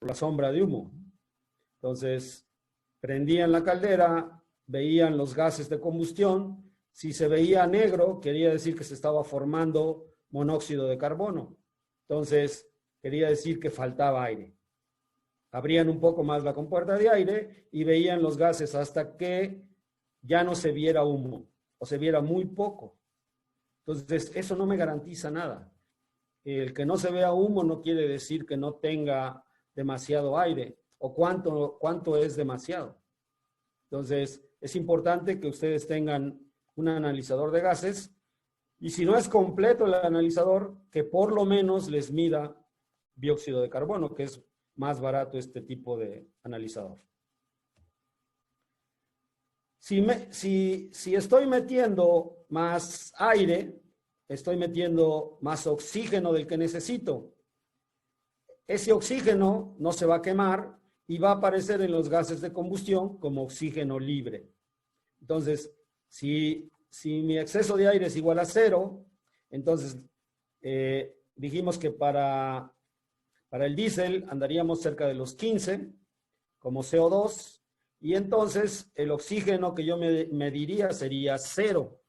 la sombra de humo. Entonces, prendían la caldera, veían los gases de combustión. Si se veía negro, quería decir que se estaba formando monóxido de carbono. Entonces, quería decir que faltaba aire. Abrían un poco más la compuerta de aire y veían los gases hasta que ya no se viera humo o se viera muy poco. Entonces, eso no me garantiza nada. El que no se vea humo no quiere decir que no tenga demasiado aire o cuánto es demasiado. Entonces, es importante que ustedes tengan un analizador de gases y si no es completo el analizador, que por lo menos les mida dióxido de carbono, que es más barato este tipo de analizador. Si estoy metiendo más aire, estoy metiendo más oxígeno del que necesito. Ese oxígeno no se va a quemar y va a aparecer en los gases de combustión como oxígeno libre. Entonces, si mi exceso de aire es igual a 0, entonces dijimos que para el diésel andaríamos cerca de los 15 como CO2 y entonces el oxígeno que yo mediría sería 0.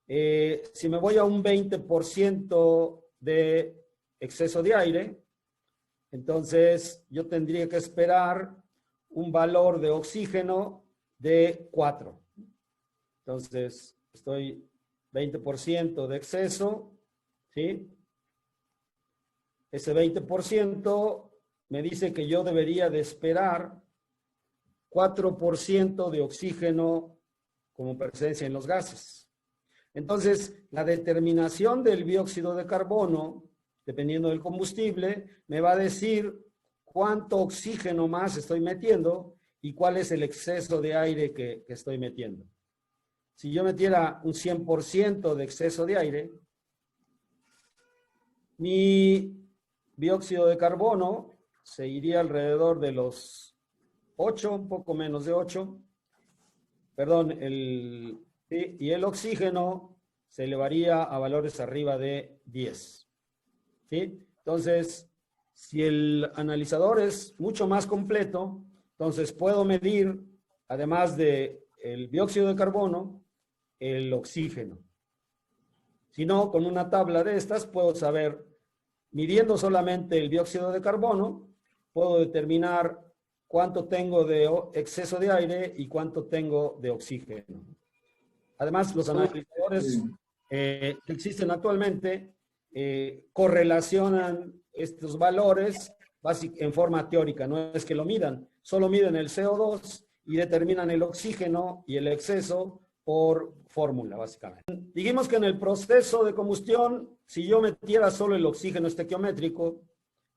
Si me voy a un 20% de exceso de aire, entonces yo tendría que esperar un valor de oxígeno de 4. Entonces, estoy 20% de exceso, ¿sí? Ese 20% me dice que yo debería de esperar 4% de oxígeno como presencia en los gases. Entonces, la determinación del dióxido de carbono, dependiendo del combustible, me va a decir cuánto oxígeno más estoy metiendo y cuál es el exceso de aire que estoy metiendo. Si yo metiera un 100% de exceso de aire, mi dióxido de carbono se iría alrededor de los 8, un poco menos de 8, perdón, ¿sí? Y el oxígeno se elevaría a valores arriba de 10. ¿Sí? Entonces, si el analizador es mucho más completo, entonces puedo medir, además del dióxido de carbono, el oxígeno. Si no, con una tabla de estas puedo saber, midiendo solamente el dióxido de carbono, puedo determinar cuánto tengo de exceso de aire y cuánto tengo de oxígeno. Además, los analizadores que existen actualmente correlacionan estos valores en forma teórica, no es que lo midan, solo miden el CO2 y determinan el oxígeno y el exceso por fórmula, básicamente. Dijimos que en el proceso de combustión, si yo metiera solo el oxígeno estequiométrico,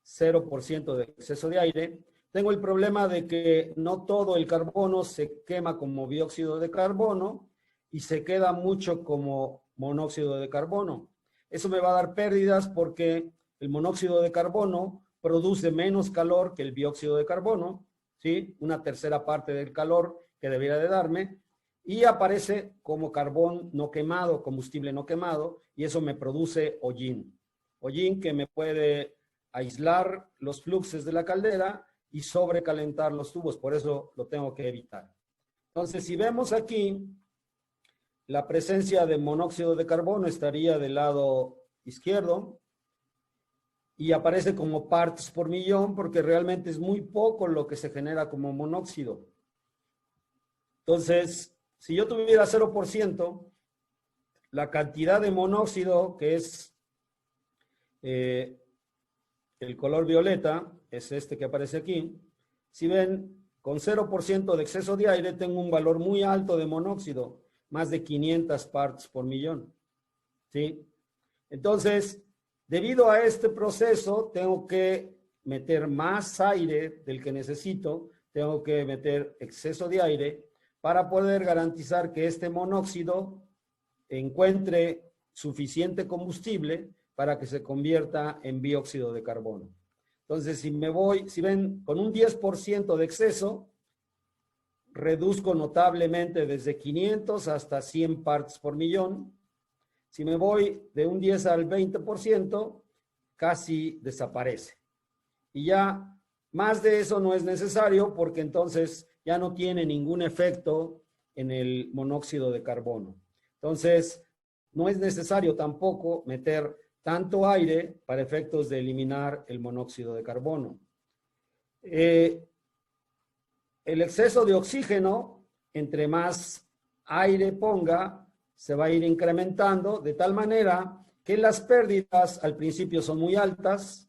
0% de exceso de aire, tengo el problema de que no todo el carbono se quema como dióxido de carbono y se queda mucho como monóxido de carbono. Eso me va a dar pérdidas porque el monóxido de carbono produce menos calor que el dióxido de carbono, ¿sí? Una tercera parte del calor que debería de darme, y aparece como carbón no quemado, combustible no quemado, y eso me produce hollín. Hollín que me puede aislar los fluxos de la caldera y sobrecalentar los tubos, por eso lo tengo que evitar. Entonces, si vemos aquí, la presencia de monóxido de carbono estaría del lado izquierdo y aparece como partes por millón porque realmente es muy poco lo que se genera como monóxido. Entonces, si yo tuviera 0%, la cantidad de monóxido, que es el color violeta, es este que aparece aquí. Si ven, con 0% de exceso de aire tengo un valor muy alto de monóxido, más de 500 partes por millón. ¿Sí? Entonces, debido a este proceso, tengo que meter más aire del que necesito, tengo que meter exceso de aire para poder garantizar que este monóxido encuentre suficiente combustible para que se convierta en dióxido de carbono. Entonces, si ven, con un 10% de exceso, reduzco notablemente desde 500 hasta 100 partes por millón. Si me voy de un 10 al 20%, casi desaparece. Y ya Más de eso no es necesario porque entonces ya no tiene ningún efecto en el monóxido de carbono. Entonces, no es necesario tampoco meter tanto aire para efectos de eliminar el monóxido de carbono. El exceso de oxígeno, entre más aire ponga, se va a ir incrementando de tal manera que las pérdidas al principio son muy altas,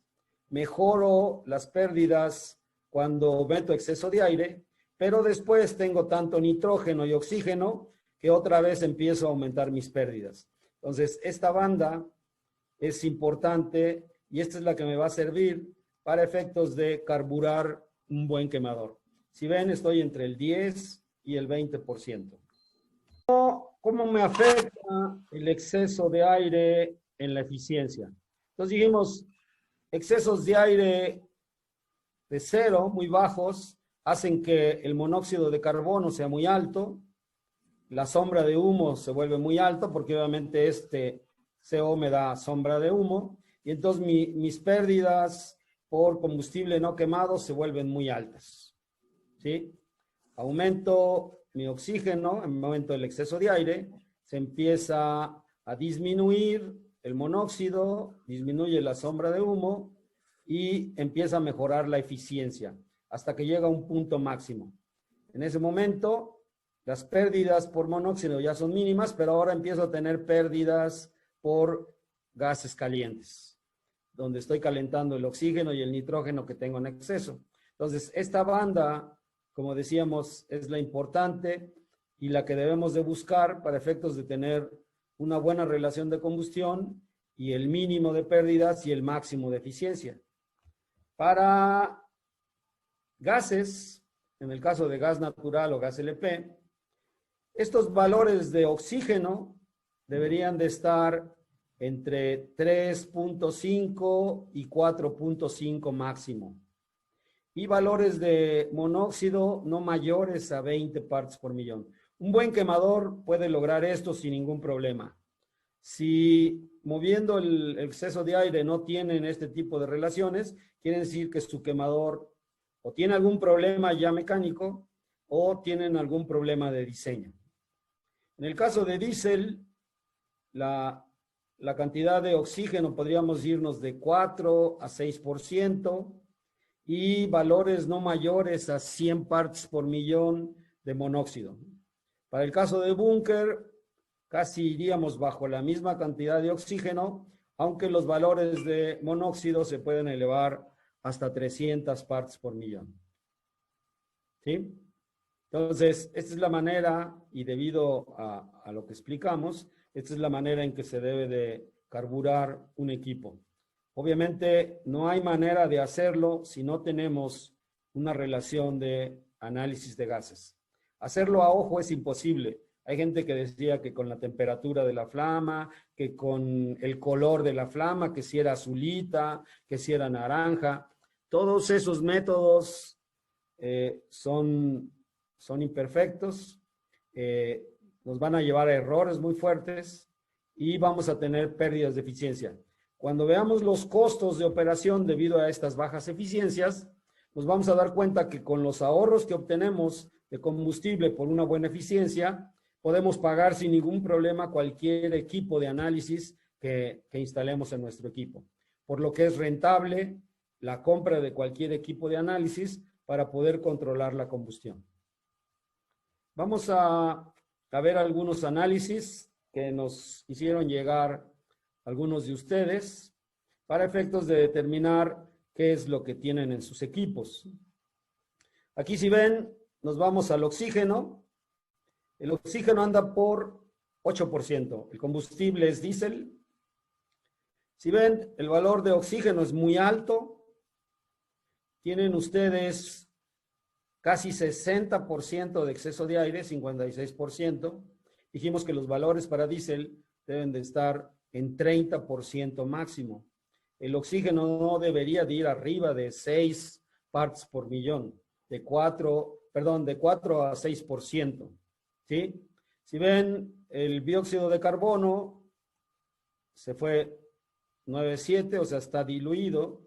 mejoro las pérdidas cuando meto exceso de aire, pero después tengo tanto nitrógeno y oxígeno que otra vez empiezo a aumentar mis pérdidas. Entonces, esta banda es importante y esta es la que me va a servir para efectos de carburar un buen quemador. Si ven, estoy entre el 10 y el 20%. ¿Cómo me afecta el exceso de aire en la eficiencia? Entonces dijimos, excesos de aire de cero, muy bajos, hacen que el monóxido de carbono sea muy alto, la sombra de humo se vuelve muy alto porque obviamente este CO me da sombra de humo y entonces mis pérdidas por combustible no quemado se vuelven muy altas. ¿Sí? Aumento mi oxígeno en el momento del exceso de aire, se empieza a disminuir el monóxido, disminuye la sombra de humo y empieza a mejorar la eficiencia hasta que llega a un punto máximo. En ese momento, las pérdidas por monóxido ya son mínimas, pero ahora empiezo a tener pérdidas por gases calientes, donde estoy calentando el oxígeno y el nitrógeno que tengo en exceso. Entonces, esta banda, como decíamos, es la importante y la que debemos de buscar para efectos de tener una buena relación de combustión y el mínimo de pérdidas y el máximo de eficiencia. Para gases, en el caso de gas natural o gas LP, estos valores de oxígeno deberían de estar entre 3.5 y 4.5 máximo. Y valores de monóxido no mayores a 20 partes por millón. Un buen quemador puede lograr esto sin ningún problema. Si moviendo el exceso de aire no tienen este tipo de relaciones, quiere decir que su quemador o tiene algún problema ya mecánico o tienen algún problema de diseño. En el caso de diésel, la cantidad de oxígeno podríamos irnos de 4 a 6% y valores no mayores a 100 partes por millón de monóxido. Para el caso de búnker, casi iríamos bajo la misma cantidad de oxígeno, aunque los valores de monóxido se pueden elevar hasta 300 partes por millón. ¿Sí? Entonces, esta es la manera, y debido a lo que explicamos, esta es la manera en que se debe de carburar un equipo. Obviamente, no hay manera de hacerlo si no tenemos una relación de análisis de gases. Hacerlo a ojo es imposible. Hay gente que decía que con la temperatura de la flama, que con el color de la flama, que si era azulita, que si era naranja. Todos esos métodos son imperfectos, nos van a llevar a errores muy fuertes y vamos a tener pérdidas de eficiencia. Cuando veamos los costos de operación debido a estas bajas eficiencias, nos vamos a dar cuenta que con los ahorros que obtenemos de combustible por una buena eficiencia, podemos pagar sin ningún problema cualquier equipo de análisis que instalemos en nuestro equipo. Por lo que es rentable la compra de cualquier equipo de análisis para poder controlar la combustión. Vamos a ver algunos análisis que nos hicieron llegar algunos de ustedes para efectos de determinar qué es lo que tienen en sus equipos. Aquí si ven, nos vamos al oxígeno. El oxígeno anda por 8%. El combustible es diésel. Si ven, el valor de oxígeno es muy alto. Tienen ustedes casi 60% de exceso de aire, 56%. Dijimos que los valores para diésel deben de estar en 30% máximo. El oxígeno no debería de ir arriba de 6 partes por millón, de 4 a 6%. ¿Sí? Si ven, el dióxido de carbono se fue 9,7, o sea, está diluido,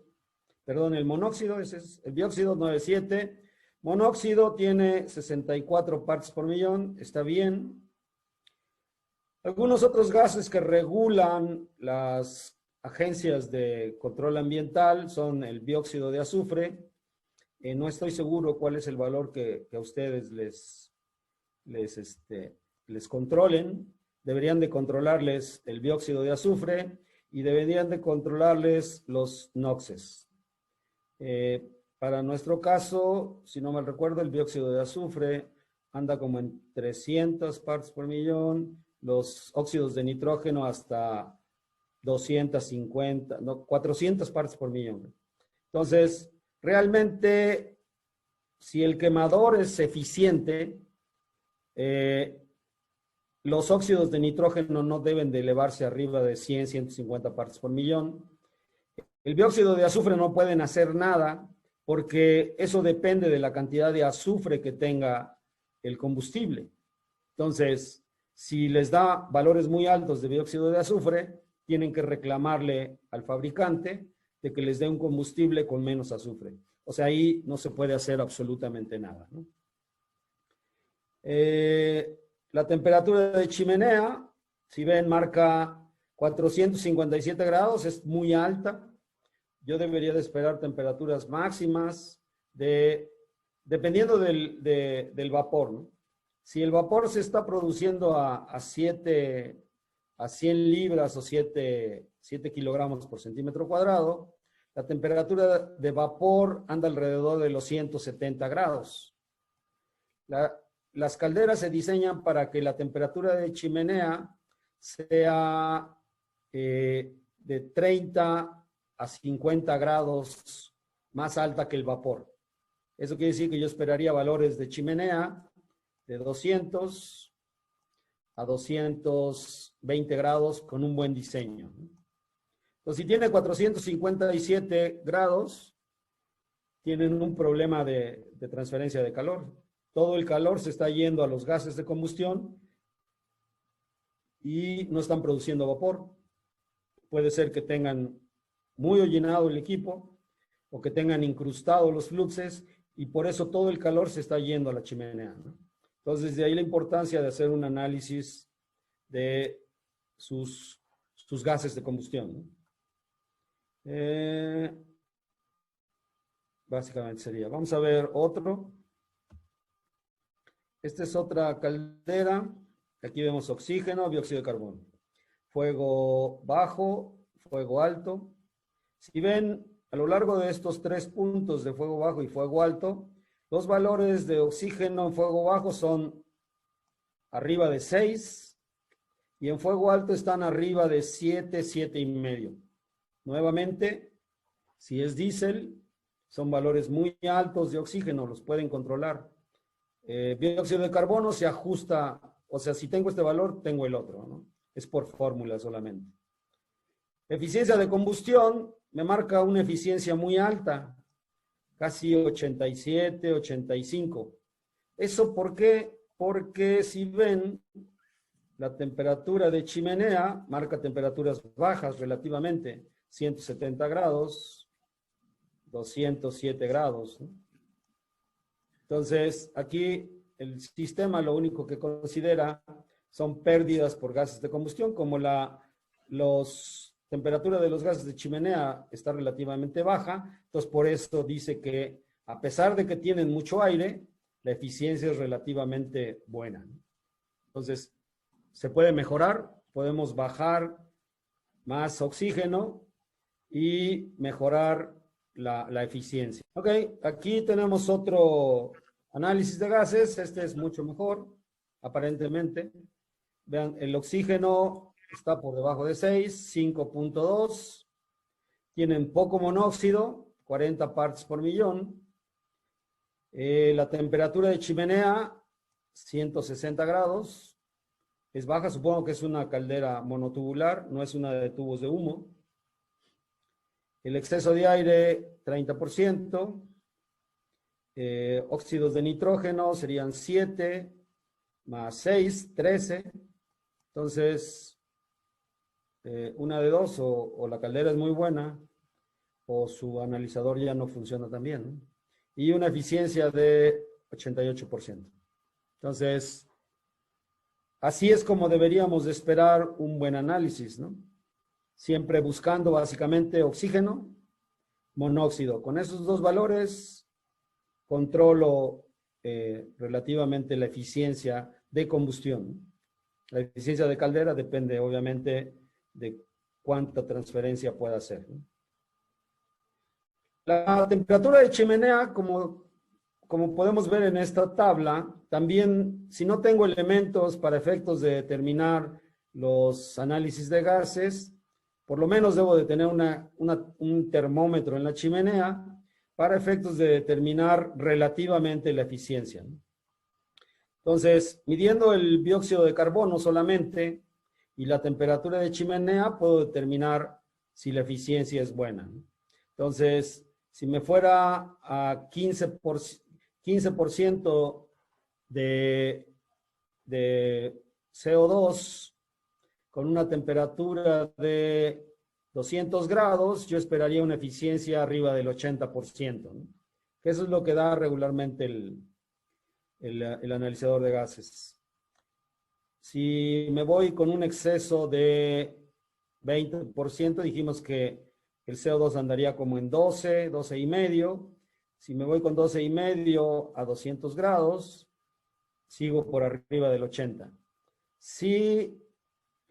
perdón, el monóxido, ese es el dióxido 9,7. Monóxido tiene 64 partes por millón, está bien. Algunos otros gases que regulan las agencias de control ambiental son el dióxido de azufre. No estoy seguro cuál es el valor que a ustedes les controlen. Deberían de controlarles el dióxido de azufre y deberían de controlarles los NOxes. Para nuestro caso, si no mal recuerdo, el dióxido de azufre anda como en 300 partes por millón, los óxidos de nitrógeno hasta 250, no, 400 partes por millón. Entonces, realmente, si el quemador es eficiente, los óxidos de nitrógeno no deben de elevarse arriba de 100, 150 partes por millón. El dióxido de azufre no pueden hacer nada porque eso depende de la cantidad de azufre que tenga el combustible. Entonces, si les da valores muy altos de dióxido de azufre, tienen que reclamarle al fabricante de que les dé un combustible con menos azufre. O sea, ahí no se puede hacer absolutamente nada, ¿no? La temperatura de chimenea, si ven, marca 457 grados, es muy alta. Yo debería de esperar temperaturas máximas dependiendo del vapor, ¿no? Si el vapor se está produciendo a 100 libras o 7 kilogramos por centímetro cuadrado, la temperatura de vapor anda alrededor de los 170 grados. Las calderas se diseñan para que la temperatura de chimenea sea de 30 a 50 grados más alta que el vapor. Eso quiere decir que yo esperaría valores de chimenea de 200 a 220 grados con un buen diseño. Entonces, si tiene 457 grados, tienen un problema de transferencia de calor. Todo el calor se está yendo a los gases de combustión y no están produciendo vapor. Puede ser que tengan muy llenado el equipo o que tengan incrustados los fluxes y por eso todo el calor se está yendo a la chimenea, ¿no? Entonces, de ahí la importancia de hacer un análisis de sus gases de combustión, ¿no? Básicamente sería. Vamos a ver otro. Esta es otra caldera. Aquí vemos oxígeno, dióxido de carbono. Fuego bajo, fuego alto. Si ven, a lo largo de estos 3 puntos de fuego bajo y fuego alto, los valores de oxígeno en fuego bajo son arriba de 6 y en fuego alto están arriba de 7, 7,5. Nuevamente, si es diésel, son valores muy altos de oxígeno, los pueden controlar. Dióxido de carbono se ajusta, o sea, si tengo este valor, tengo el otro, ¿no? Es por fórmula solamente. Eficiencia de combustión me marca una eficiencia muy alta, casi 87, 85. ¿Eso por qué? Porque si ven, la temperatura de chimenea marca temperaturas bajas relativamente, 170 grados, 207 grados, ¿no? Entonces, aquí el sistema lo único que considera son pérdidas por gases de combustión, como la temperatura de los gases de chimenea está relativamente baja, entonces por eso dice que a pesar de que tienen mucho aire, la eficiencia es relativamente buena, ¿no? Entonces, se puede mejorar, podemos bajar más oxígeno y mejorar la eficiencia. Ok, aquí tenemos otro análisis de gases. Este es mucho mejor, aparentemente. Vean, el oxígeno está por debajo de 6, 5,2. Tienen poco monóxido, 40 partes por millón. La temperatura de chimenea, 160 grados. Es baja, supongo que es una caldera monotubular, no es una de tubos de humo. El exceso de aire, 30%. Óxidos de nitrógeno serían 7 más 6, 13. Entonces, una de dos, o la caldera es muy buena, o su analizador ya no funciona tan bien, ¿no? Y una eficiencia de 88%. Entonces, así es como deberíamos de esperar un buen análisis, ¿no? Siempre buscando básicamente oxígeno, monóxido. Con esos dos valores controlo relativamente la eficiencia de combustión. La eficiencia de caldera depende obviamente de cuánta transferencia pueda hacer, ¿no? La temperatura de chimenea, como podemos ver en esta tabla, también si no tengo elementos para efectos de determinar los análisis de gases, por lo menos debo de tener un termómetro en la chimenea para efectos de determinar relativamente la eficiencia, ¿no? Entonces, midiendo el dióxido de carbono solamente y la temperatura de chimenea, puedo determinar si la eficiencia es buena, ¿no? Entonces, si me fuera a 15% de CO2 con una temperatura de 200 grados, yo esperaría una eficiencia arriba del 80%, ¿no? Eso es lo que da regularmente el analizador de gases. Si me voy con un exceso de 20%, dijimos que el CO2 andaría como en 12 y medio. Si me voy con 12 y medio a 200 grados, sigo por arriba del 80. Si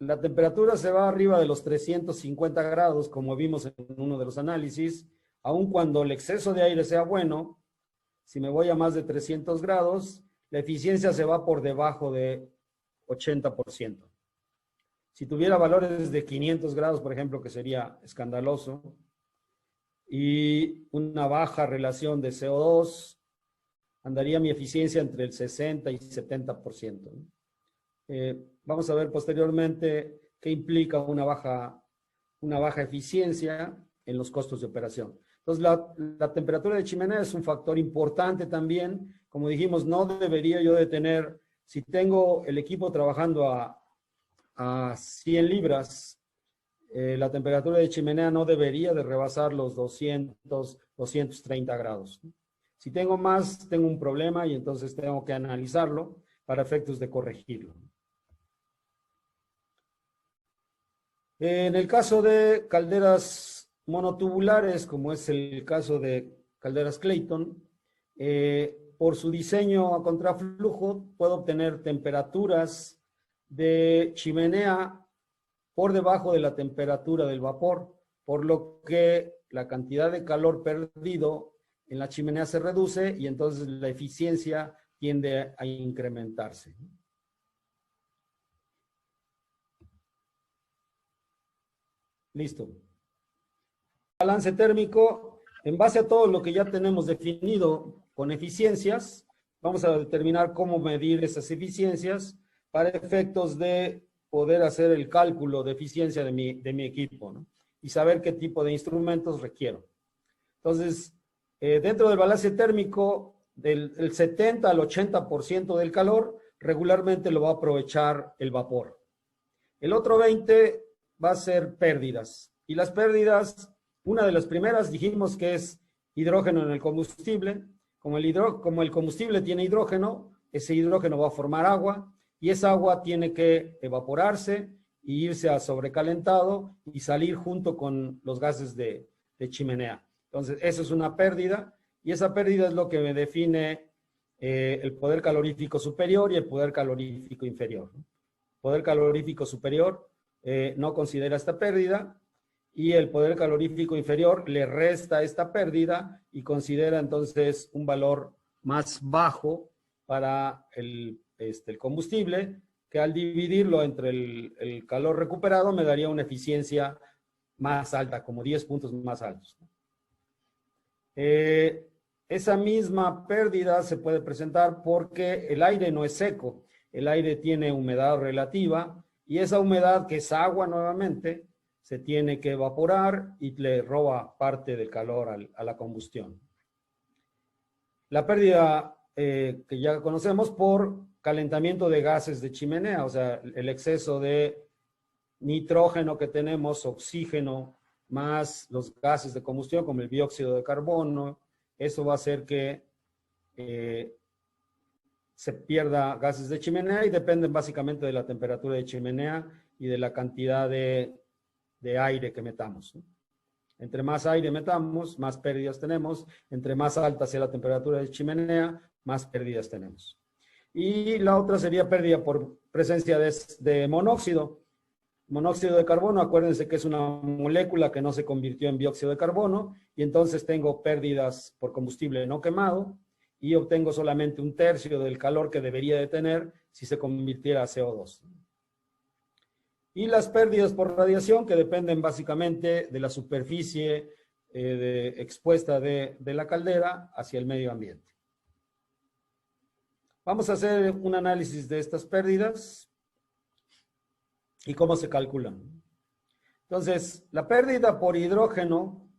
la temperatura se va arriba de los 350 grados, como vimos en uno de los análisis, aun cuando el exceso de aire sea bueno, si me voy a más de 300 grados, la eficiencia se va por debajo de 80%. Si tuviera valores de 500 grados, por ejemplo, que sería escandaloso, y una baja relación de CO2, andaría mi eficiencia entre el 60 y 70%, ¿no? Vamos a ver posteriormente qué implica una baja eficiencia en los costos de operación. Entonces, la temperatura de chimenea es un factor importante también. Como dijimos, no debería yo de tener, si tengo el equipo trabajando a 100 libras, la temperatura de chimenea no debería de rebasar los 230 grados. Si tengo más, tengo un problema y entonces tengo que analizarlo para efectos de corregirlo. En el caso de calderas monotubulares, como es el caso de calderas Clayton, por su diseño a contraflujo, puedo obtener temperaturas de chimenea por debajo de la temperatura del vapor, por lo que la cantidad de calor perdido en la chimenea se reduce y entonces la eficiencia tiende a incrementarse. Listo. Balance térmico, en base a todo lo que ya tenemos definido con eficiencias, vamos a determinar cómo medir esas eficiencias para efectos de poder hacer el cálculo de eficiencia de mi equipo, ¿no? Y saber qué tipo de instrumentos requiero. Entonces, dentro del balance térmico, del 70 al 80% del calor, regularmente lo va a aprovechar el vapor. El otro 20 va a ser pérdidas. Y las pérdidas, una de las primeras dijimos que es hidrógeno en el combustible. Como el combustible tiene hidrógeno, ese hidrógeno va a formar agua y esa agua tiene que evaporarse e irse a sobrecalentado y salir junto con los gases de chimenea. Entonces, eso es una pérdida y esa pérdida es lo que me define el poder calorífico superior y el poder calorífico inferior, ¿no? Poder calorífico superior no considera esta pérdida y el poder calorífico inferior le resta esta pérdida y considera entonces un valor más bajo para el combustible, que al dividirlo entre el calor recuperado me daría una eficiencia más alta, como 10 puntos más altos. Esa misma pérdida se puede presentar porque el aire no es seco, el aire tiene humedad relativa y esa humedad, que es agua nuevamente, se tiene que evaporar y le roba parte del calor a la combustión. La pérdida que ya conocemos por calentamiento de gases de chimenea, o sea, el exceso de nitrógeno que tenemos, oxígeno más los gases de combustión como el dióxido de carbono. Eso va a hacer que se pierda gases de chimenea y dependen básicamente de la temperatura de chimenea y de la cantidad de aire que metamos, ¿no? Entre más aire metamos, más pérdidas tenemos. Entre más alta sea la temperatura de chimenea, más pérdidas tenemos. Y la otra sería pérdida por presencia de monóxido. Monóxido de carbono, acuérdense que es una molécula que no se convirtió en dióxido de carbono, y entonces tengo pérdidas por combustible no quemado, y obtengo solamente un tercio del calor que debería de tener si se convirtiera a CO2. Y las pérdidas por radiación, que dependen básicamente de la superficie expuesta de la caldera hacia el medio ambiente. Vamos a hacer un análisis de estas pérdidas y cómo se calculan. Entonces, la pérdida por hidrógeno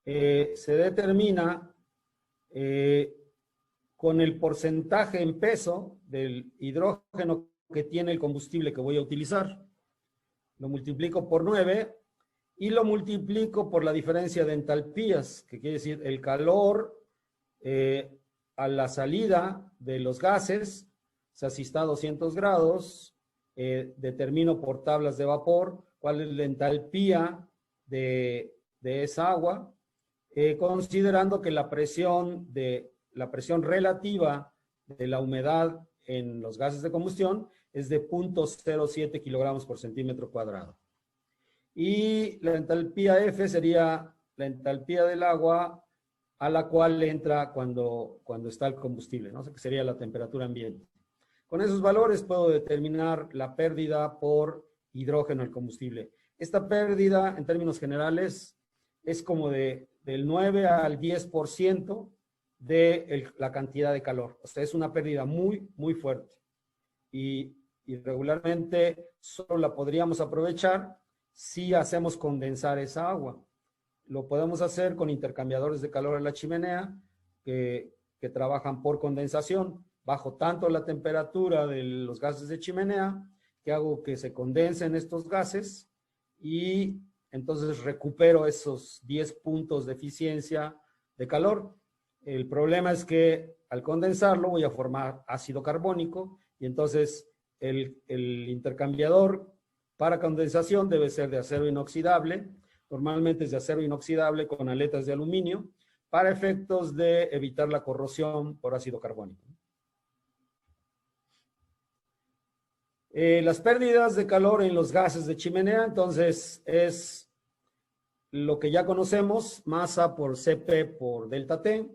se determina con el porcentaje en peso del hidrógeno que tiene el combustible que voy a utilizar. Lo multiplico por 9 y lo multiplico por la diferencia de entalpías, que quiere decir el calor a la salida de los gases. O sea, si está a 200 grados, determino por tablas de vapor cuál es la entalpía de esa agua, considerando que la presión relativa de la humedad en los gases de combustión es de 0.07 kilogramos por centímetro cuadrado. Y la entalpía F sería la entalpía del agua a la cual entra cuando está el combustible, ¿no? O sea, que sería la temperatura ambiente. Con esos valores puedo determinar la pérdida por hidrógeno al combustible. Esta pérdida, en términos generales, es como del 9 al 10% de la cantidad de calor. O sea, es una pérdida muy, muy fuerte. Y regularmente solo la podríamos aprovechar si hacemos condensar esa agua. Lo podemos hacer con intercambiadores de calor en la chimenea que trabajan por condensación. Bajo tanto la temperatura de los gases de chimenea que hago que se condensen estos gases y entonces recupero esos 10 puntos de eficiencia de calor. El problema es que al condensarlo voy a formar ácido carbónico y entonces el intercambiador para condensación debe ser de acero inoxidable. Normalmente es de acero inoxidable con aletas de aluminio para efectos de evitar la corrosión por ácido carbónico. Las pérdidas de calor en los gases de chimenea, entonces, es lo que ya conocemos, masa por Cp por delta T.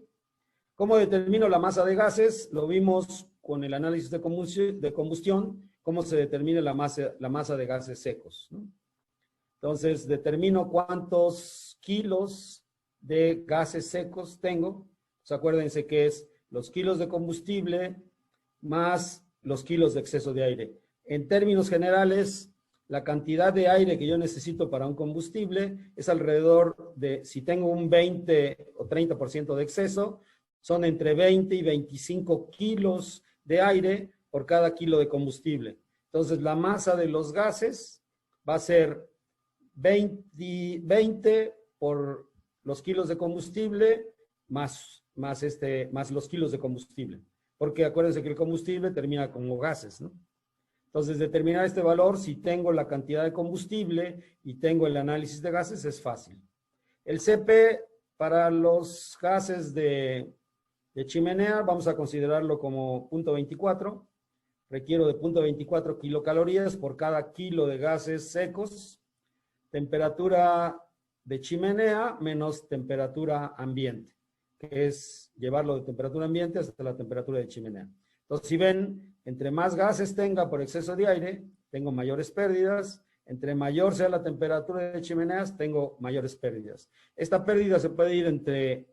¿Cómo determino la masa de gases? Lo vimos con el análisis de combustión, cómo se determina la masa de gases secos, ¿no? Entonces, determino cuántos kilos de gases secos tengo. Pues acuérdense que es los kilos de combustible más los kilos de exceso de aire. En términos generales, la cantidad de aire que yo necesito para un combustible es alrededor de, si tengo un 20 o 30% de exceso, son entre 20 y 25 kilos de aire por cada kilo de combustible. Entonces, la masa de los gases va a ser 20 por los kilos de combustible más los kilos de combustible. Porque acuérdense que el combustible termina como gases, ¿no? Entonces, determinar este valor, si tengo la cantidad de combustible y tengo el análisis de gases, es fácil. El Cp para los gases de chimenea, vamos a considerarlo como 0.24. Requiero de 0.24 kilocalorías por cada kilo de gases secos. Temperatura de chimenea menos temperatura ambiente, que es llevarlo de temperatura ambiente hasta la temperatura de chimenea. Entonces, si ven, entre más gases tenga por exceso de aire, tengo mayores pérdidas. Entre mayor sea la temperatura de chimeneas, tengo mayores pérdidas. Esta pérdida se puede ir entre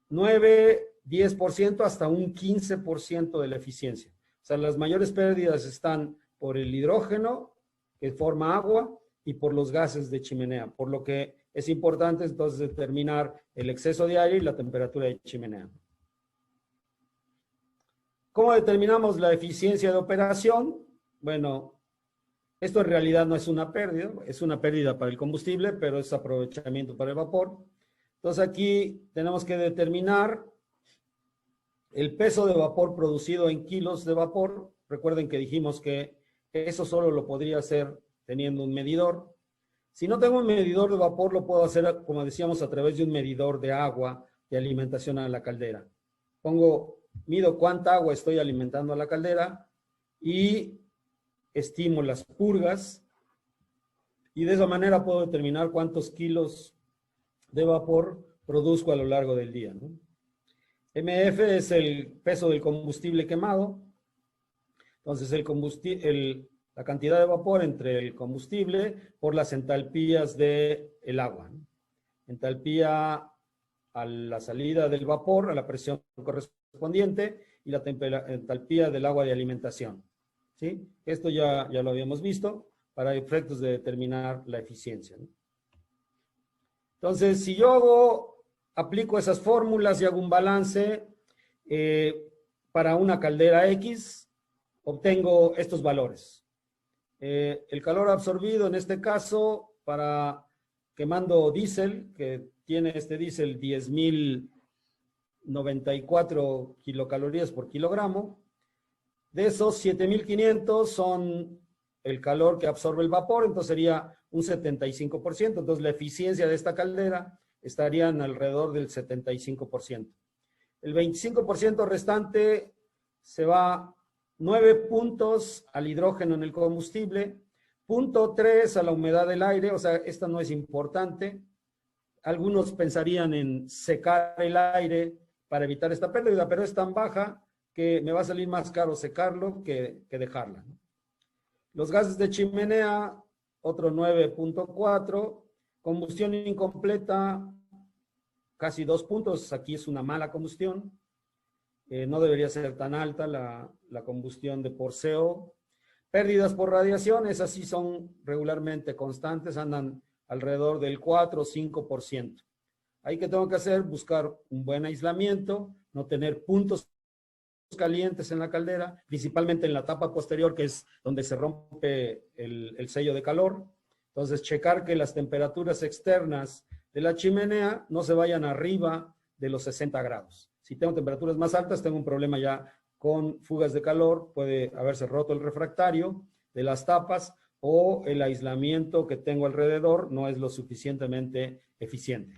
9, 10% hasta un 15% de la eficiencia. O sea, las mayores pérdidas están por el hidrógeno, que forma agua, y por los gases de chimenea, por lo que es importante entonces determinar el exceso de aire y la temperatura de chimenea. ¿Cómo determinamos la eficiencia de operación? Bueno, Esto en realidad no es una pérdida para el combustible, pero es aprovechamiento para el vapor. Entonces aquí tenemos que determinar el peso de vapor producido en kilos de vapor. Recuerden que dijimos que eso solo lo podría hacer teniendo un medidor. Si no tengo un medidor de vapor, lo puedo hacer, como decíamos, a través de un medidor de agua de alimentación a la caldera. Mido cuánta agua estoy alimentando a la caldera y estimo las purgas, y de esa manera puedo determinar cuántos kilos de vapor produzco a lo largo del día, ¿no? MF es el peso del combustible quemado. Entonces, la cantidad de vapor entre el combustible por las entalpías del agua, ¿no? Entalpía a la salida del vapor, a la presión correspondiente, y la entalpía del agua de alimentación, ¿sí? Esto ya lo habíamos visto para efectos de determinar la eficiencia, ¿no? Entonces, si yo aplico esas fórmulas y hago un balance para una caldera X, obtengo estos valores. El calor absorbido, en este caso, para quemando diésel, que tiene este diésel 10.094 kilocalorías por kilogramo. De esos 7.500 son el calor que absorbe el vapor, entonces sería un 75%. Entonces la eficiencia de esta caldera estaría en alrededor del 75%. El 25% restante se va 9 puntos al hidrógeno en el combustible, 0.3 a la humedad del aire, o sea, esta no es importante. Algunos pensarían en secar el aire para evitar esta pérdida, pero es tan baja que me va a salir más caro secarlo que dejarla, ¿no? Los gases de chimenea, otro 9.4, combustión incompleta, casi 2 puntos, aquí es una mala combustión. No debería ser tan alta la combustión de por CO. Pérdidas por radiación, esas sí son regularmente constantes, andan alrededor del 4 o 5%. Ahí que tengo que hacer, buscar un buen aislamiento, no tener puntos calientes en la caldera, principalmente en la tapa posterior, que es donde se rompe el sello de calor. Entonces, checar que las temperaturas externas de la chimenea no se vayan arriba de los 60 grados. Si tengo temperaturas más altas, tengo un problema ya con fugas de calor, puede haberse roto el refractario de las tapas o el aislamiento que tengo alrededor no es lo suficientemente eficiente.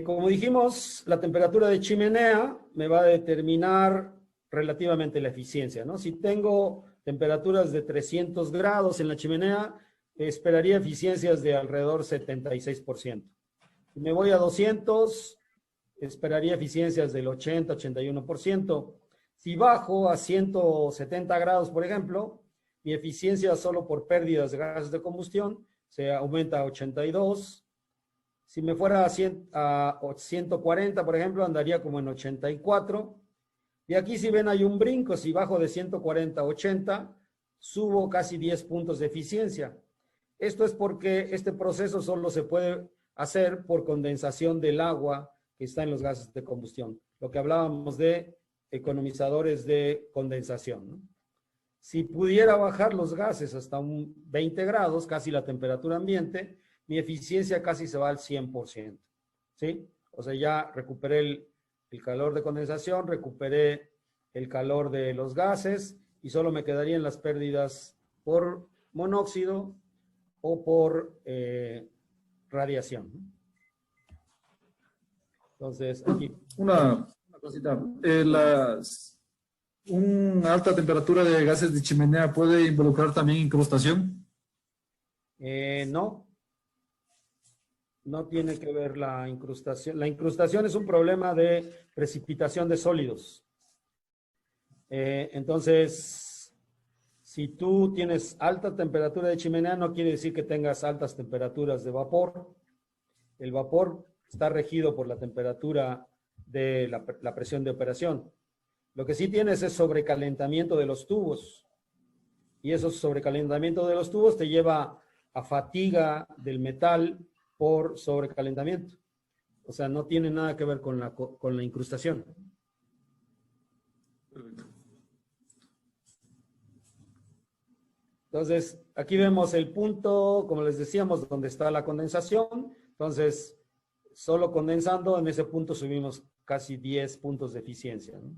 Como dijimos, la temperatura de chimenea me va a determinar relativamente la eficiencia, ¿no? Si tengo temperaturas de 300 grados en la chimenea, esperaría eficiencias de alrededor 76%. Si me voy a 200, esperaría eficiencias del 80-81%. Si bajo a 170 grados, por ejemplo, mi eficiencia solo por pérdidas de gases de combustión se aumenta a 82. Si me fuera a 140, por ejemplo, andaría como en 84. Y aquí si ven hay un brinco, si bajo de 140 a 80, subo casi 10 puntos de eficiencia. Esto es porque este proceso solo se puede hacer por condensación del agua que está en los gases de combustión. Lo que hablábamos de economizadores de condensación, ¿no? Si pudiera bajar los gases hasta un 20 grados, casi la temperatura ambiente, mi eficiencia casi se va al 100%, ¿sí? O sea, ya recuperé el calor de condensación, recuperé el calor de los gases y solo me quedarían las pérdidas por monóxido o por radiación, ¿no? Entonces, aquí. Una cosita. ¿Una alta temperatura de gases de chimenea puede involucrar también incrustación? No. No tiene que ver la incrustación. La incrustación es un problema de precipitación de sólidos. Entonces, si tú tienes alta temperatura de chimenea, no quiere decir que tengas altas temperaturas de vapor. El vapor está regido por la temperatura de la presión de operación. Lo que sí tienes es sobrecalentamiento de los tubos. Y ese sobrecalentamiento de los tubos te lleva a fatiga del metal por sobrecalentamiento. O sea, no tiene nada que ver con la incrustación. Entonces, aquí vemos el punto, como les decíamos, donde está la condensación. Entonces, solo condensando, en ese punto subimos casi 10 puntos de eficiencia, ¿no?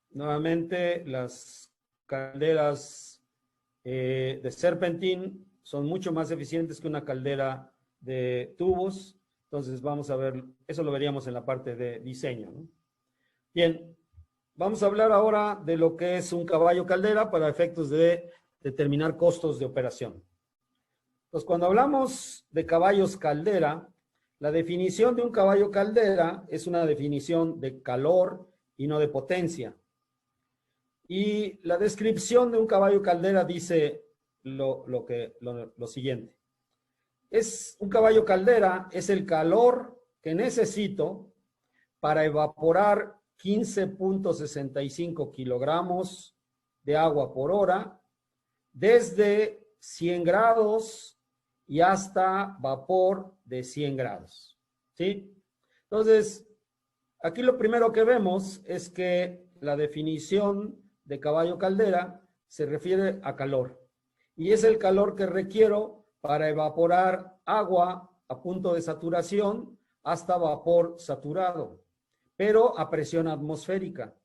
Nuevamente, las calderas de serpentín son mucho más eficientes que una caldera de tubos. Entonces, vamos a ver, eso lo veríamos en la parte de diseño, ¿no? Bien, vamos a hablar ahora de lo que es un caballo caldera para efectos de determinar costos de operación. Entonces, cuando hablamos de caballos caldera, la definición de un caballo caldera es una definición de calor y no de potencia. Y la descripción de un caballo caldera dice lo siguiente. Un caballo caldera es el calor que necesito para evaporar 15.65 kilogramos de agua por hora desde 100 grados y hasta vapor de 100 grados. ¿Sí? Entonces, aquí lo primero que vemos es que la definición de caballo caldera se refiere a calor. Y es el calor que requiero para evaporar agua a punto de saturación hasta vapor saturado, pero a presión atmosférica,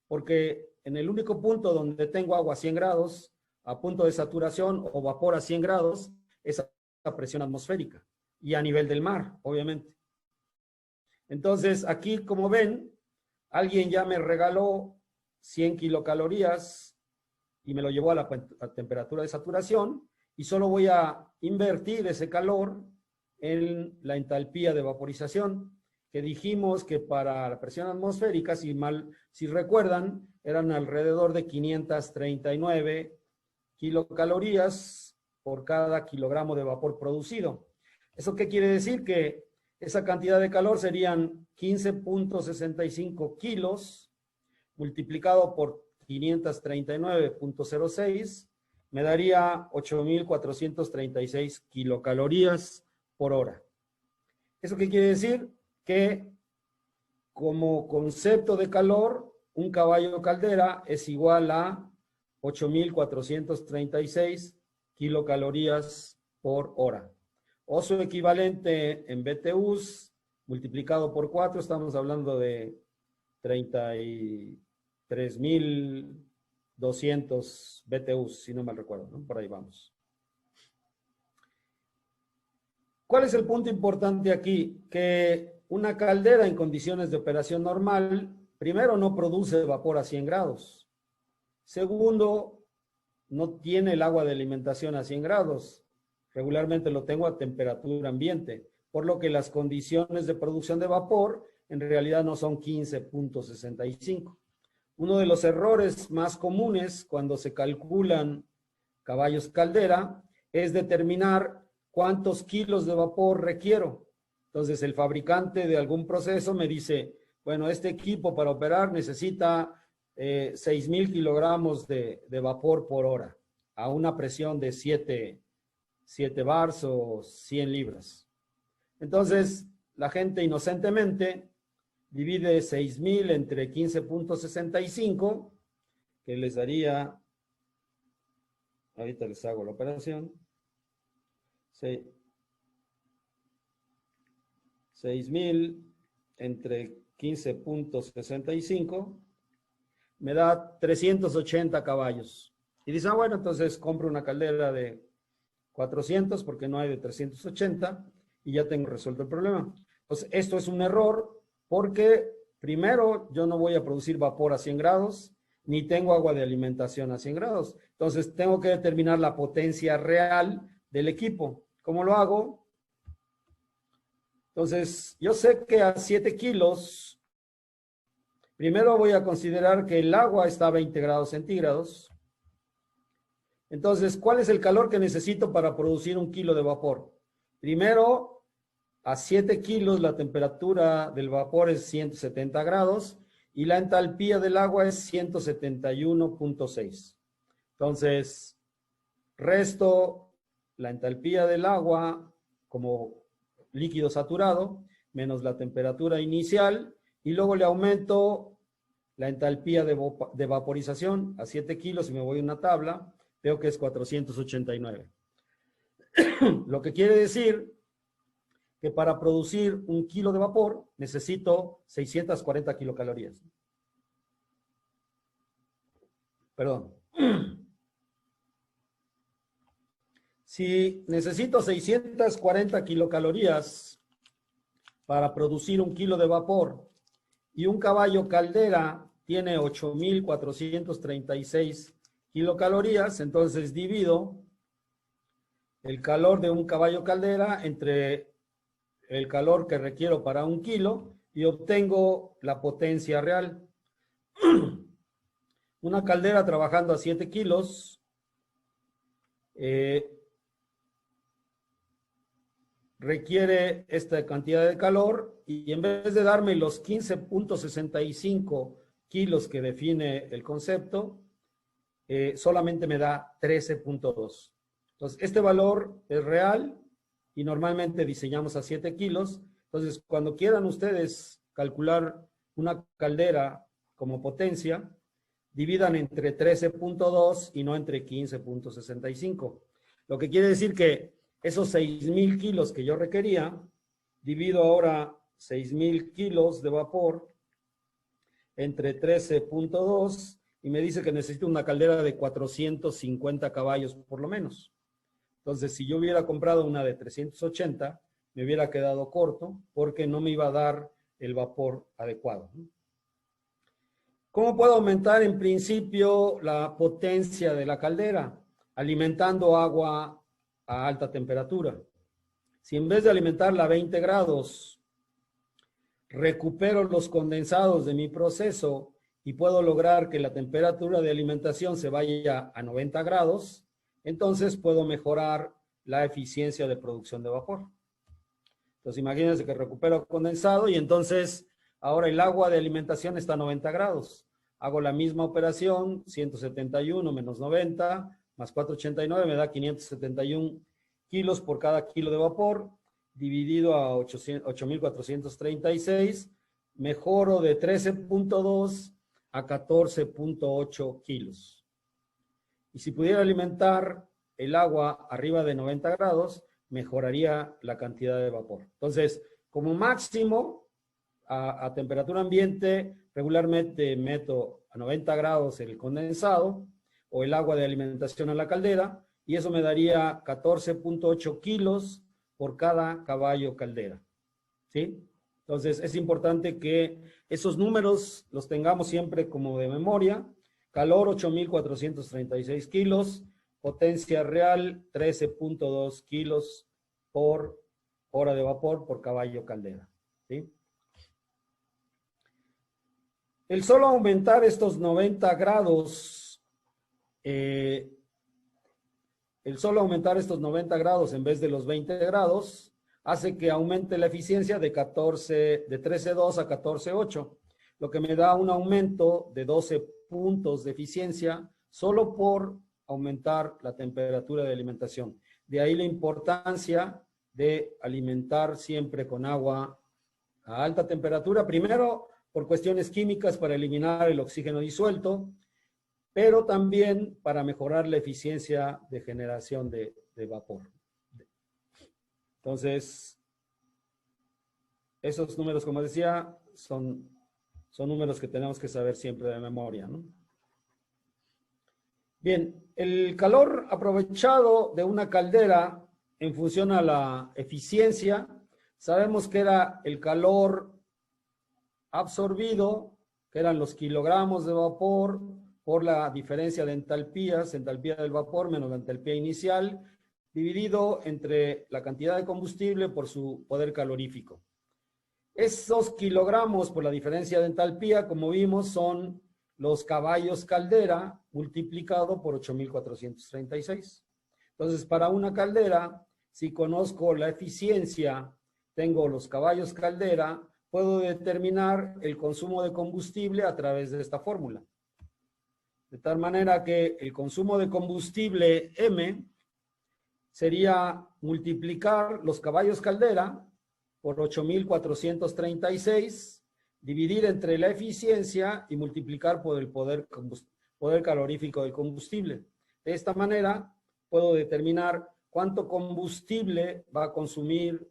porque en el único punto donde tengo agua a 100 grados, a punto de saturación o vapor a 100 grados, es a presión atmosférica y a nivel del mar, obviamente. Entonces, aquí, como ven, alguien ya me regaló 100 kilocalorías y me lo llevó a la temperatura de saturación y solo voy a invertir ese calor en la entalpía de vaporización, que dijimos que para la presión atmosférica, si recuerdan, eran alrededor de 539 kilocalorías por cada kilogramo de vapor producido. ¿Eso qué quiere decir? Que esa cantidad de calor serían 15.65 kilos multiplicado por 539.06, me daría 8.436 kilocalorías por hora. ¿Eso qué quiere decir? Que como concepto de calor, un caballo caldera es igual a 8.436 kilocalorías por hora. O su equivalente en BTUs multiplicado por 4, estamos hablando de 33.200 BTUs, si no mal recuerdo, ¿no? Por ahí vamos. ¿Cuál es el punto importante aquí? Que una caldera en condiciones de operación normal, primero, no produce vapor a 100 grados. Segundo, no tiene el agua de alimentación a 100 grados. Regularmente lo tengo a temperatura ambiente, por lo que las condiciones de producción de vapor en realidad no son 15.65. Uno de los errores más comunes cuando se calculan caballos caldera es determinar cuántos kilos de vapor requiero. Entonces el fabricante de algún proceso me dice, bueno, este equipo para operar necesita 6.000 kilogramos de vapor por hora a una presión de 7 bars o 100 libras. Entonces la gente inocentemente divide 6.000 entre 15.65, que les daría, ahorita les hago la operación, 6.000 entre 15.65, me da 380 caballos. Y dice, bueno, entonces compro una caldera de 400 porque no hay de 380 y ya tengo resuelto el problema. Entonces, esto es un error porque primero yo no voy a producir vapor a 100 grados, ni tengo agua de alimentación a 100 grados. Entonces, tengo que determinar la potencia real del equipo. ¿Cómo lo hago? Entonces, yo sé que a 7 kilos, primero voy a considerar que el agua está a 20 grados centígrados. Entonces, ¿cuál es el calor que necesito para producir 1 kilo de vapor? Primero, a 7 kilos la temperatura del vapor es 170 grados y la entalpía del agua es 171.6. Entonces, resto la entalpía del agua como líquido saturado menos la temperatura inicial y luego le aumento La entalpía de vaporización a 7 kilos, si me voy a una tabla, veo que es 489. Lo que quiere decir que para producir 1 kilo de vapor necesito 640 kilocalorías. Perdón. Si necesito 640 kilocalorías para producir 1 kilo de vapor y un caballo caldera tiene 8.436 kilocalorías, entonces divido el calor de un caballo caldera entre el calor que requiero para 1 kilo y obtengo la potencia real. Una caldera trabajando a 7 kilos requiere esta cantidad de calor y en vez de darme los 15.65 kilos que define el concepto, solamente me da 13.2. Entonces, este valor es real y normalmente diseñamos a 7 kilos. Entonces, cuando quieran ustedes calcular una caldera como potencia, dividan entre 13.2 y no entre 15.65. Lo que quiere decir que esos 6.000 kilos que yo requería, divido ahora 6.000 kilos de vapor entre 13.2 y me dice que necesito una caldera de 450 caballos por lo menos. Entonces, si yo hubiera comprado una de 380, me hubiera quedado corto porque no me iba a dar el vapor adecuado. ¿Cómo puedo aumentar en principio la potencia de la caldera? Alimentando agua a alta temperatura. Si en vez de alimentarla a 20 grados, recupero los condensados de mi proceso y puedo lograr que la temperatura de alimentación se vaya a 90 grados, entonces puedo mejorar la eficiencia de producción de vapor. Entonces imagínense que recupero condensado y entonces ahora el agua de alimentación está a 90 grados. Hago la misma operación, 171 menos 90 más 489 me da 571 kilos por cada kilo de vapor, dividido a 8.436, mejoro de 13.2 a 14.8 kilos. Y si pudiera alimentar el agua arriba de 90 grados, mejoraría la cantidad de vapor. Entonces, como máximo, a temperatura ambiente, regularmente meto a 90 grados el condensado o el agua de alimentación a la caldera, y eso me daría 14.8 kilos por cada caballo caldera. ¿Sí? Entonces, es importante que esos números los tengamos siempre como de memoria. Calor, 8.436 kilos. Potencia real, 13.2 kilos por hora de vapor por caballo caldera. ¿Sí? El solo aumentar estos 90 grados, en vez de los 20 grados, hace que aumente la eficiencia de 13.2 a 14.8, lo que me da un aumento de 12 puntos de eficiencia solo por aumentar la temperatura de alimentación. De ahí la importancia de alimentar siempre con agua a alta temperatura, primero por cuestiones químicas para eliminar el oxígeno disuelto, pero también para mejorar la eficiencia de generación de vapor. Entonces, esos números, como decía, son números que tenemos que saber siempre de memoria, ¿no? Bien, el calor aprovechado de una caldera en función a la eficiencia, sabemos que era el calor absorbido, que eran los kilogramos de vapor, por la diferencia de entalpías, entalpía del vapor menos la entalpía inicial, dividido entre la cantidad de combustible por su poder calorífico. Esos kilogramos por la diferencia de entalpía, como vimos, son los caballos caldera multiplicado por 8.436. Entonces, para una caldera, si conozco la eficiencia, tengo los caballos caldera, puedo determinar el consumo de combustible a través de esta fórmula. De tal manera que el consumo de combustible M sería multiplicar los caballos caldera por 8.436 dividir entre la eficiencia y multiplicar por el poder calorífico del combustible. De esta manera, puedo determinar cuánto combustible va a consumir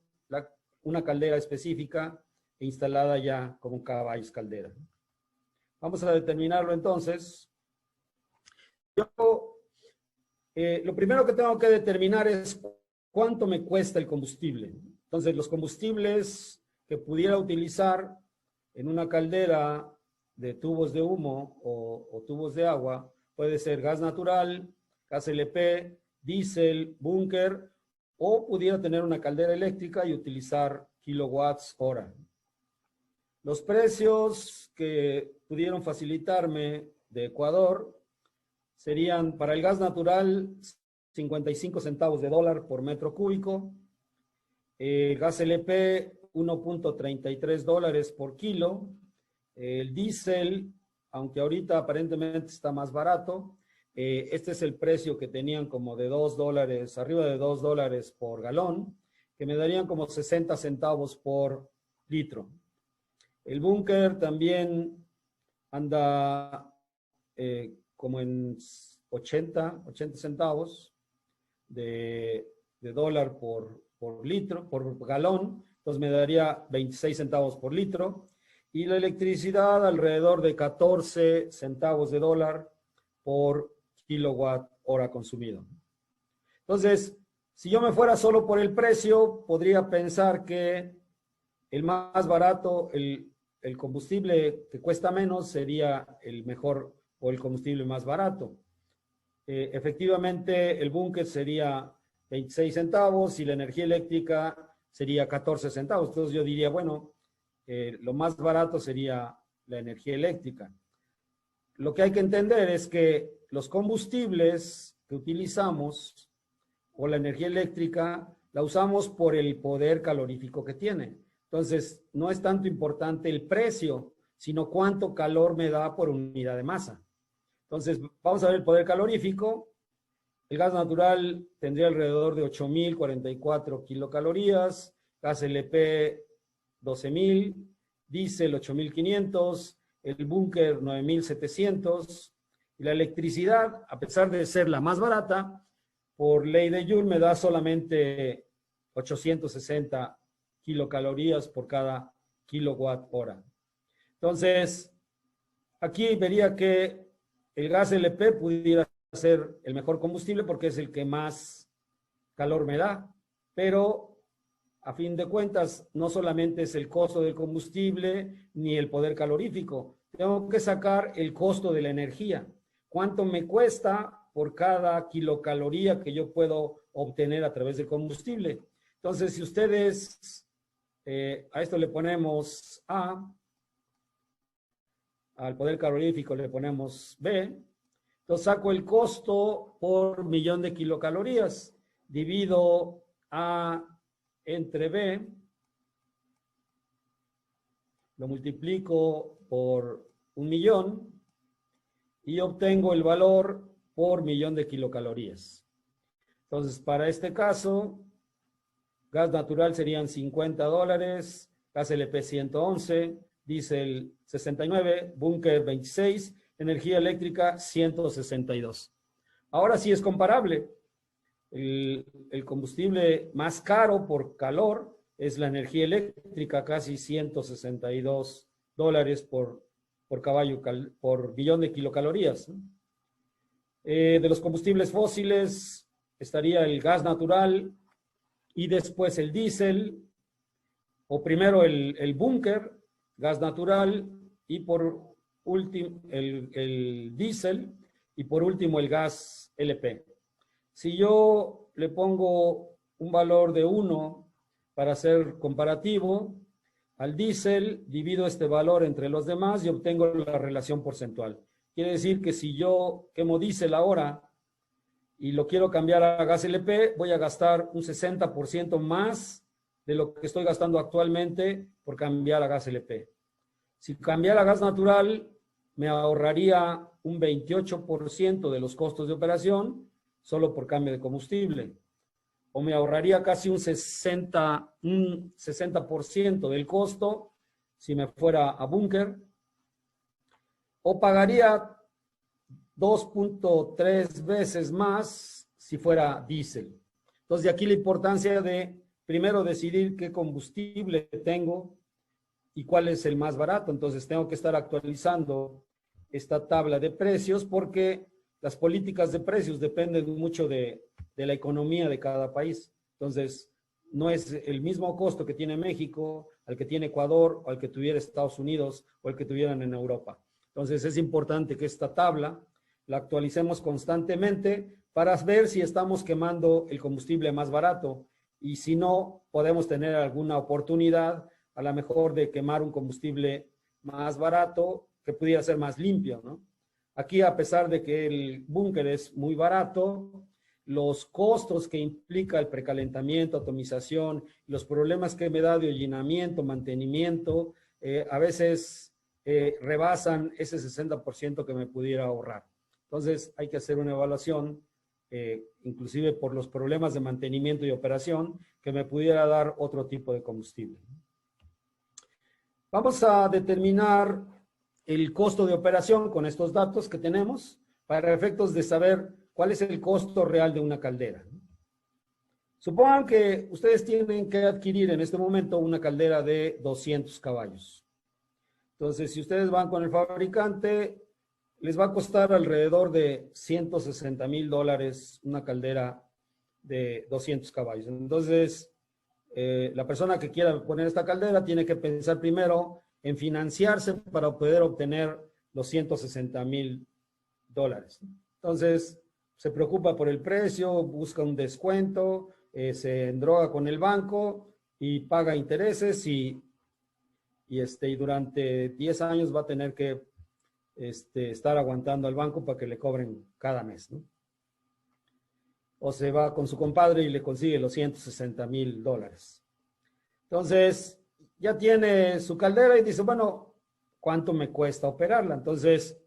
una caldera específica instalada ya como caballos caldera. Vamos a determinarlo entonces. Lo primero que tengo que determinar es cuánto me cuesta el combustible. Entonces, los combustibles que pudiera utilizar en una caldera de tubos de humo o tubos de agua puede ser gas natural, gas LP, diésel, búnker, o pudiera tener una caldera eléctrica y utilizar kilowatts hora. Los precios que pudieron facilitarme de Ecuador serían para el gas natural 55 centavos de dólar por metro cúbico, gas LP 1.33 dólares por kilo, el diésel, aunque ahorita aparentemente está más barato, este es el precio que tenían como de 2 dólares, arriba de 2 dólares por galón, que me darían como 60 centavos por litro. El búnker también anda como en 80 centavos de dólar por litro, por galón, entonces me daría 26 centavos por litro. Y la electricidad alrededor de 14 centavos de dólar por kilowatt hora consumido. Entonces, si yo me fuera solo por el precio, podría pensar que el más barato, el combustible que cuesta menos sería el mejor o el combustible más barato. Efectivamente, el búnker sería 26 centavos y la energía eléctrica sería 14 centavos. Entonces yo diría, bueno, lo más barato sería la energía eléctrica. Lo que hay que entender es que los combustibles que utilizamos o la energía eléctrica la usamos por el poder calorífico que tiene. Entonces, no es tanto importante el precio, sino cuánto calor me da por unidad de masa. Entonces, vamos a ver el poder calorífico. El gas natural tendría alrededor de 8.044 kilocalorías, gas LP 12.000, diésel 8.500, el búnker 9.700, y la electricidad, a pesar de ser la más barata, por ley de Joule me da solamente 860 kilocalorías por cada kilowatt hora. Entonces, aquí vería que el gas LP pudiera ser el mejor combustible porque es el que más calor me da, pero a fin de cuentas no solamente es el costo del combustible ni el poder calorífico, tengo que sacar el costo de la energía. ¿Cuánto me cuesta por cada kilocaloría que yo puedo obtener a través del combustible? Entonces, si ustedes a esto le ponemos A, al poder calorífico le ponemos B, entonces saco el costo por millón de kilocalorías, divido A entre B, lo multiplico por 1.000.000 y obtengo el valor por millón de kilocalorías. Entonces, para este caso, gas natural serían 50 dólares, gas LP 111, diésel 69, búnker 26, energía eléctrica 162. Ahora sí es comparable. El combustible más caro por calor es la energía eléctrica, casi 162 dólares por billón de kilocalorías. De los combustibles fósiles estaría el gas natural y después el diésel, o primero el búnker, gas natural, y por último el diésel, y por último el gas LP. Si yo le pongo un valor de 1 para hacer comparativo, al diésel divido este valor entre los demás y obtengo la relación porcentual. Quiere decir que si yo quemo diésel ahora y lo quiero cambiar a gas LP, voy a gastar un 60% más de lo que estoy gastando actualmente por cambiar a gas LP. Si cambiara a gas natural, me ahorraría un 28% de los costos de operación solo por cambio de combustible. O me ahorraría casi un 60% del costo si me fuera a búnker, o pagaría 2.3 veces más si fuera diésel. Entonces, de aquí la importancia de primero decidir qué combustible tengo y cuál es el más barato. Entonces, tengo que estar actualizando esta tabla de precios porque las políticas de precios dependen mucho de la economía de cada país. Entonces, no es el mismo costo que tiene México, al que tiene Ecuador, o al que tuviera Estados Unidos, o el que tuvieran en Europa. Entonces, es importante que esta tabla la actualicemos constantemente para ver si estamos quemando el combustible más barato y si no, podemos tener alguna oportunidad a lo mejor de quemar un combustible más barato que pudiera ser más limpio, ¿no? Aquí, a pesar de que el búnker es muy barato, los costos que implica el precalentamiento, atomización, los problemas que me da de hollинamiento, mantenimiento, a veces rebasan ese 60% que me pudiera ahorrar. Entonces, hay que hacer una evaluación, inclusive por los problemas de mantenimiento y operación, que me pudiera dar otro tipo de combustible. Vamos a determinar el costo de operación con estos datos que tenemos para efectos de saber cuál es el costo real de una caldera. Supongan que ustedes tienen que adquirir en este momento una caldera de 200 caballos. Entonces, si ustedes van con el fabricante, les va a costar alrededor de $160,000 una caldera de 200 caballos. Entonces, la persona que quiera poner esta caldera tiene que pensar primero en financiarse para poder obtener los $160,000. Entonces, se preocupa por el precio, busca un descuento, se endroga con el banco y paga intereses y durante 10 años va a tener que estar aguantando al banco para que le cobren cada mes, ¿no? O se va con su compadre y le consigue los $160,000. Entonces, ya tiene su caldera y dice, bueno, ¿cuánto me cuesta operarla? Entonces,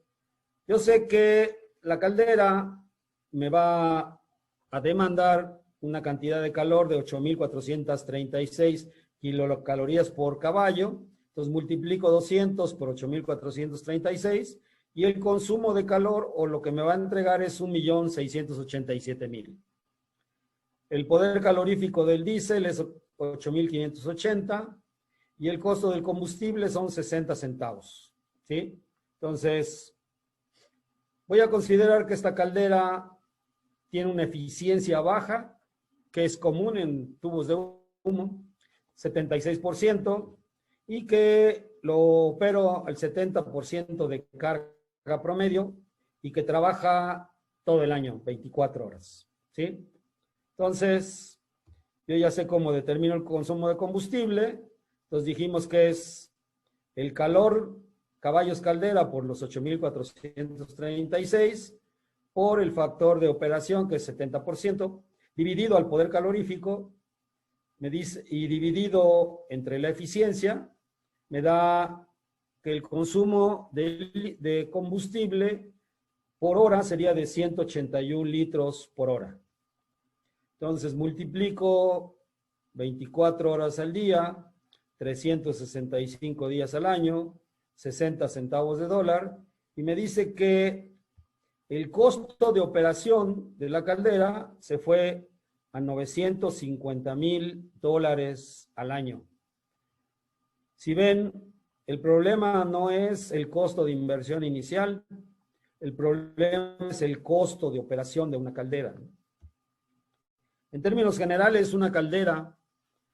yo sé que la caldera me va a demandar una cantidad de calor de 8,436 kilocalorías por caballo. Entonces, multiplico 200 por 8,436 y el consumo de calor o lo que me va a entregar es 1,687,000. El poder calorífico del diésel es 8,580 y el costo del combustible son 60 centavos, ¿sí? Entonces, voy a considerar que esta caldera tiene una eficiencia baja, que es común en tubos de humo, 76%, y que lo opero al 70% de carga promedio y que trabaja todo el año, 24 horas, ¿sí? Entonces, yo ya sé cómo determino el consumo de combustible. Entonces dijimos que es el calor, caballos caldera por los 8,436 por el factor de operación, que es 70%, dividido al poder calorífico, me dice, y dividido entre la eficiencia, me da que el consumo de combustible por hora sería de 181 litros por hora. Entonces multiplico 24 horas al día, 365 días al año, 60 centavos de dólar, y me dice que el costo de operación de la caldera se fue a $950,000 al año. Si ven, el problema no es el costo de inversión inicial, el problema es el costo de operación de una caldera. En términos generales, una caldera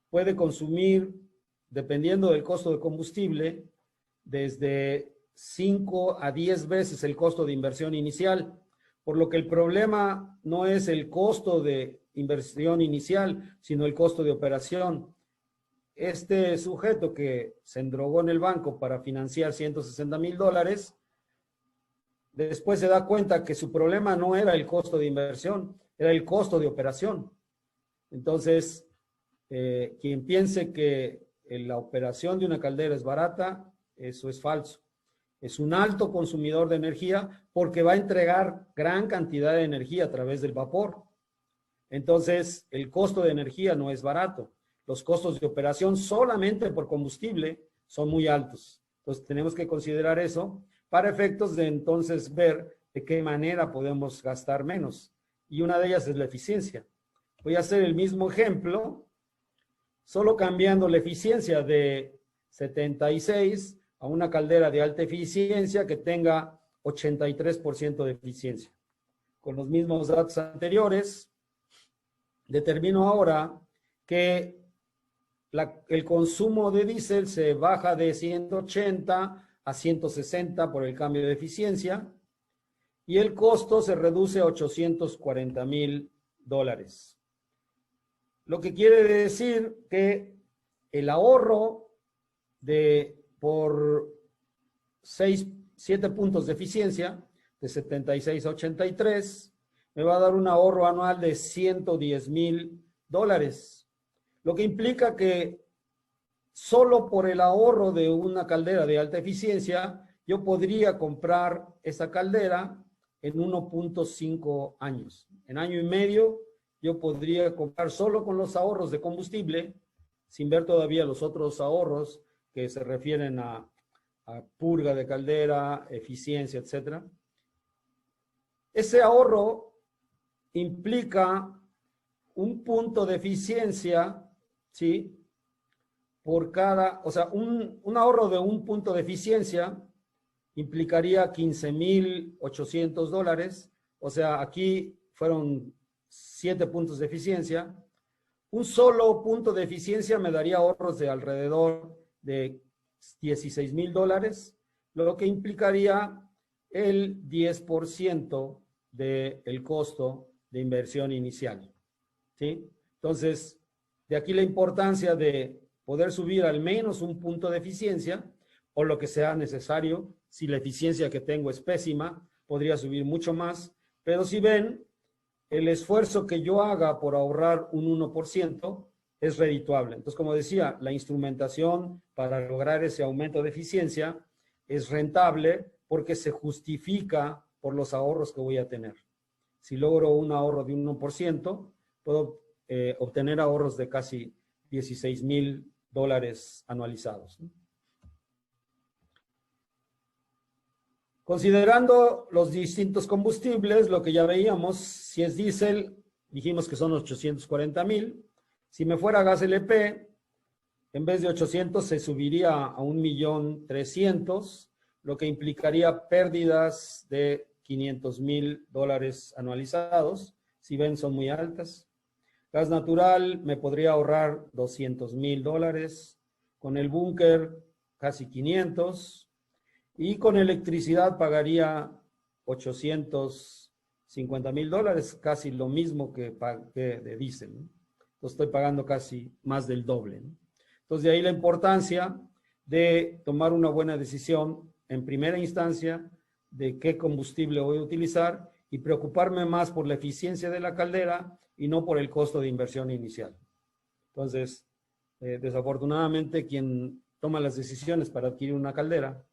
puede consumir, dependiendo del costo de combustible, desde 5 a 10 veces el costo de inversión inicial, por lo que el problema no es el costo de inversión inicial, sino el costo de operación. Este sujeto que se endrogó en el banco para financiar $160,000, después se da cuenta que su problema no era el costo de inversión, era el costo de operación. Entonces, quien piense que la operación de una caldera es barata, eso es falso. Es un alto consumidor de energía porque va a entregar gran cantidad de energía a través del vapor. Entonces, el costo de energía no es barato. Los costos de operación solamente por combustible son muy altos. Entonces tenemos que considerar eso para efectos de entonces ver de qué manera podemos gastar menos. Y una de ellas es la eficiencia. Voy a hacer el mismo ejemplo, solo cambiando la eficiencia de 76 a una caldera de alta eficiencia que tenga 83% de eficiencia. Con los mismos datos anteriores, determino ahora que el consumo de diésel se baja de 180 a 160 por el cambio de eficiencia y el costo se reduce a $840,000. Lo que quiere decir que el ahorro por 7 puntos de eficiencia, de 76 a 83, me va a dar un ahorro anual de $110,000. Lo que implica que solo por el ahorro de una caldera de alta eficiencia, yo podría comprar esa caldera en 1.5 años. En año y medio, yo podría comprar solo con los ahorros de combustible, sin ver todavía los otros ahorros que se refieren a purga de caldera, eficiencia, etc. Ese ahorro implica un punto de eficiencia, ¿sí? Por cada, o sea, un ahorro de un punto de eficiencia implicaría $15,800. O sea, aquí fueron 7 puntos de eficiencia. Un solo punto de eficiencia me daría ahorros de alrededor de $16,000, lo que implicaría el 10% del costo de inversión inicial, ¿sí? Entonces, de aquí la importancia de poder subir al menos un punto de eficiencia o lo que sea necesario. Si la eficiencia que tengo es pésima, podría subir mucho más, pero si ven, el esfuerzo que yo haga por ahorrar un 1% es redituable. Entonces, como decía, la instrumentación para lograr ese aumento de eficiencia es rentable porque se justifica por los ahorros que voy a tener. Si logro un ahorro de un 1%, puedo obtener ahorros de casi $16,000 anualizados. Considerando los distintos combustibles, lo que ya veíamos, si es diésel, dijimos que son 840,000. Si me fuera gas LP, en vez de 800 se subiría a 1,300,000, lo que implicaría pérdidas de $500,000 anualizados. Si ven, son muy altas. Gas natural me podría ahorrar $200,000. Con el búnker, casi 500. Y con electricidad pagaría $850,000, casi lo mismo que pagué de diésel, ¿no? Entonces estoy pagando casi más del doble, ¿no? Entonces de ahí la importancia de tomar una buena decisión en primera instancia de qué combustible voy a utilizar y preocuparme más por la eficiencia de la caldera y no por el costo de inversión inicial. Entonces, desafortunadamente quien toma las decisiones para adquirir una caldera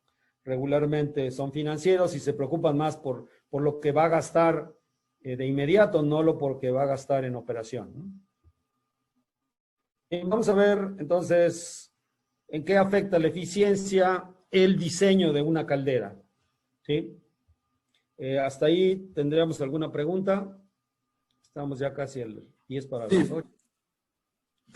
regularmente son financieros y se preocupan más por lo que va a gastar de inmediato, no lo que va a gastar en operación, ¿no? Vamos a ver entonces en qué afecta la eficiencia el diseño de una caldera, ¿sí? Hasta ahí tendríamos alguna pregunta. Estamos ya casi el 10 para las 8.